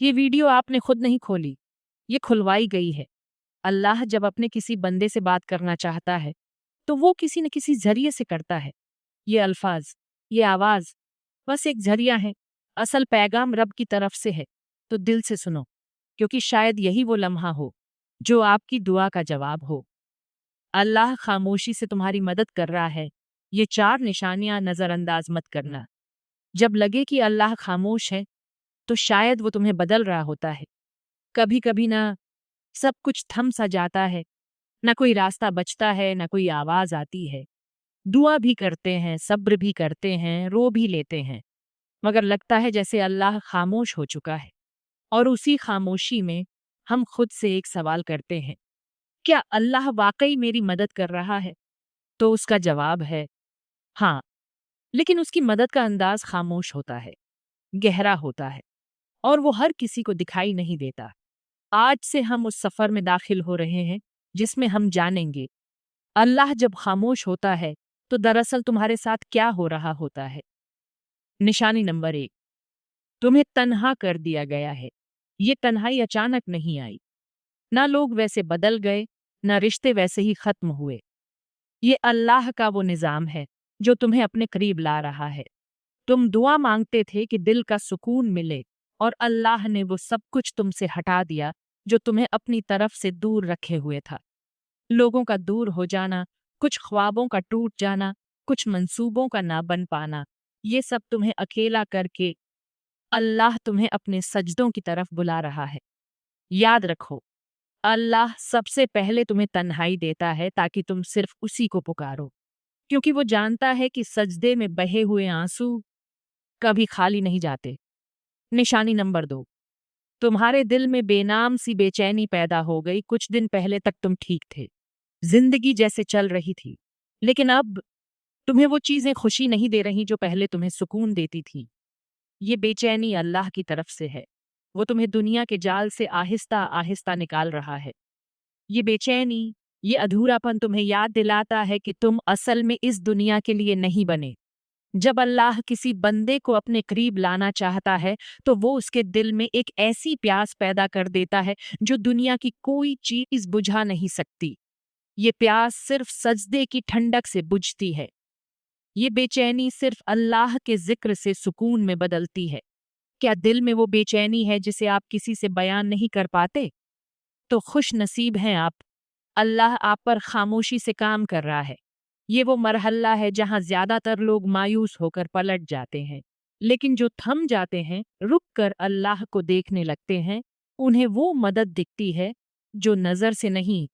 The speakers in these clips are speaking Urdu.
یہ ویڈیو آپ نے خود نہیں کھولی، یہ کھلوائی گئی ہے۔ اللہ جب اپنے کسی بندے سے بات کرنا چاہتا ہے تو وہ کسی نہ کسی ذریعے سے کرتا ہے۔ یہ الفاظ، یہ آواز بس ایک ذریعہ ہے، اصل پیغام رب کی طرف سے ہے۔ تو دل سے سنو، کیونکہ شاید یہی وہ لمحہ ہو جو آپ کی دعا کا جواب ہو۔ اللہ خاموشی سے تمہاری مدد کر رہا ہے۔ یہ 4 نشانیاں نظر انداز مت کرنا۔ جب لگے کہ اللہ خاموش ہے تو شاید وہ تمہیں بدل رہا ہوتا ہے۔ کبھی کبھی نہ سب کچھ تھم سا جاتا ہے، نہ کوئی راستہ بچتا ہے، نہ کوئی آواز آتی ہے۔ دعا بھی کرتے ہیں، صبر بھی کرتے ہیں، رو بھی لیتے ہیں، مگر لگتا ہے جیسے اللہ خاموش ہو چکا ہے۔ اور اسی خاموشی میں ہم خود سے ایک سوال کرتے ہیں، کیا اللہ واقعی میری مدد کر رہا ہے؟ تو اس کا جواب ہے ہاں، لیکن اس کی مدد کا انداز خاموش ہوتا ہے، گہرا ہوتا ہے، اور وہ ہر کسی کو دکھائی نہیں دیتا۔ آج سے ہم اس سفر میں داخل ہو رہے ہیں جس میں ہم جانیں گے اللہ جب خاموش ہوتا ہے تو دراصل تمہارے ساتھ کیا ہو رہا ہوتا ہے۔ نشانی نمبر 1، تمہیں تنہا کر دیا گیا ہے۔ یہ تنہائی اچانک نہیں آئی، نہ لوگ ویسے بدل گئے، نہ رشتے ویسے ہی ختم ہوئے۔ یہ اللہ کا وہ نظام ہے جو تمہیں اپنے قریب لا رہا ہے۔ تم دعا مانگتے تھے کہ دل کا سکون ملے، اور اللہ نے وہ سب کچھ تم سے ہٹا دیا جو تمہیں اپنی طرف سے دور رکھے ہوئے تھا۔ لوگوں کا دور ہو جانا، کچھ خوابوں کا ٹوٹ جانا، کچھ منصوبوں کا نہ بن پانا، یہ سب تمہیں اکیلا کر کے اللہ تمہیں اپنے سجدوں کی طرف بلا رہا ہے۔ یاد رکھو، اللہ سب سے پہلے تمہیں تنہائی دیتا ہے تاکہ تم صرف اسی کو پکارو، کیونکہ وہ جانتا ہے کہ سجدے میں بہے ہوئے آنسو کبھی خالی نہیں جاتے۔ نشانی نمبر 2، تمہارے دل میں بے نام سی بے چینی پیدا ہو گئی۔ کچھ دن پہلے تک تم ٹھیک تھے، زندگی جیسے چل رہی تھی، لیکن اب تمہیں وہ چیزیں خوشی نہیں دے رہی جو پہلے تمہیں سکون دیتی تھی۔ یہ بے چینی اللہ کی طرف سے ہے، وہ تمہیں دنیا کے جال سے آہستہ آہستہ نکال رہا ہے۔ یہ بے چینی، یہ ادھورا پن تمہیں یاد دلاتا ہے کہ تم اصل میں اس دنیا کے لیے نہیں بنے۔ جب اللہ کسی بندے کو اپنے قریب لانا چاہتا ہے تو وہ اس کے دل میں ایک ایسی پیاس پیدا کر دیتا ہے جو دنیا کی کوئی چیز بجھا نہیں سکتی۔ یہ پیاس صرف سجدے کی ٹھنڈک سے بجھتی ہے۔ یہ بے چینی صرف اللہ کے ذکر سے سکون میں بدلتی ہے۔ کیا دل میں وہ بے چینی ہے جسے آپ کسی سے بیان نہیں کر پاتے؟ تو خوش نصیب ہیں آپ، اللہ آپ پر خاموشی سے کام کر رہا ہے۔ یہ وہ مرحلہ ہے جہاں زیادہ تر لوگ مایوس ہو کر پلٹ جاتے ہیں، لیکن جو تھم جاتے ہیں، رک کر اللہ کو دیکھنے لگتے ہیں، انہیں وہ مدد دکھتی ہے جو نظر سے نہیں،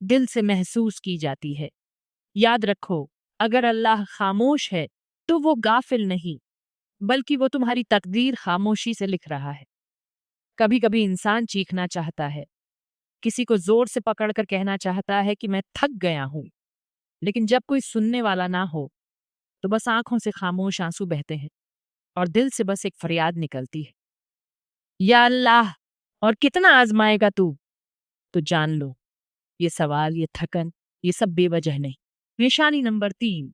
دل سے محسوس کی جاتی ہے۔ یاد رکھو، اگر اللہ خاموش ہے تو وہ غافل نہیں، بلکہ وہ تمہاری تقدیر خاموشی سے لکھ رہا ہے۔ کبھی کبھی انسان چیخنا چاہتا ہے، کسی کو زور سے پکڑ کر کہنا چاہتا ہے کہ میں تھک گیا ہوں، لیکن جب کوئی سننے والا نہ ہو تو بس آنکھوں سے خاموش آنسو بہتے ہیں اور دل سے بس ایک فریاد نکلتی ہے، یا اللہ، اور کتنا آزمائے گا تو جان لو یہ سوال، یہ تھکن، یہ سب بے وجہ نہیں۔ نشانی نمبر 3،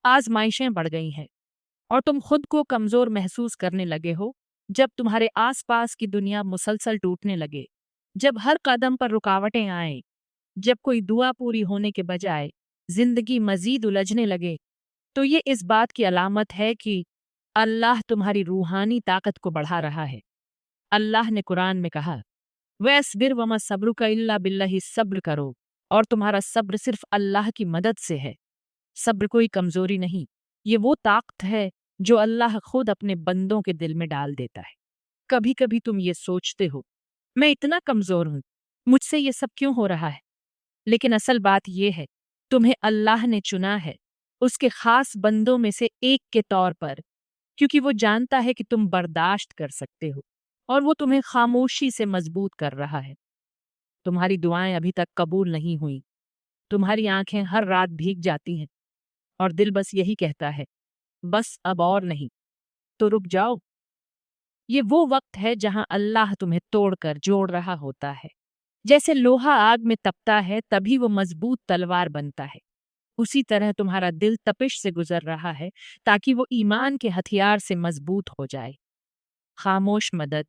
آزمائشیں بڑھ گئی ہیں اور تم خود کو کمزور محسوس کرنے لگے ہو۔ جب تمہارے آس پاس کی دنیا مسلسل ٹوٹنے لگے، جب ہر قدم پر رکاوٹیں آئیں، جب کوئی دعا پوری ہونے کے بجائے زندگی مزید الجھنے لگے، تو یہ اس بات کی علامت ہے کہ اللہ تمہاری روحانی طاقت کو بڑھا رہا ہے۔ اللہ نے قرآن میں کہا، وَاصْبِرْ وَمَا صَبْرُكَ إِلَّا بِاللَّهِ، صبر کرو اور تمہارا صبر صرف اللہ کی مدد سے ہے۔ صبر کوئی کمزوری نہیں، یہ وہ طاقت ہے جو اللہ خود اپنے بندوں کے دل میں ڈال دیتا ہے۔ کبھی کبھی تم یہ سوچتے ہو، میں اتنا کمزور ہوں، مجھ سے یہ سب کیوں ہو رہا ہے؟ لیکن اصل بات یہ ہے، تمہیں اللہ نے چنا ہے اس کے خاص بندوں میں سے ایک کے طور پر، کیونکہ وہ جانتا ہے کہ تم برداشت کر سکتے ہو، اور وہ تمہیں خاموشی سے مضبوط کر رہا ہے۔ تمہاری دعائیں ابھی تک قبول نہیں ہوئیں، تمہاری آنکھیں ہر رات بھیگ جاتی ہیں، اور دل بس یہی کہتا ہے، بس اب اور نہیں، تو رک جاؤ۔ یہ وہ وقت ہے جہاں اللہ تمہیں توڑ کر جوڑ رہا ہوتا ہے۔ جیسے لوہا آگ میں تپتا ہے تبھی وہ مضبوط تلوار بنتا ہے، اسی طرح تمہارا دل تپش سے گزر رہا ہے تاکہ وہ ایمان کے ہتھیار سے مضبوط ہو جائے۔ خاموش مدد،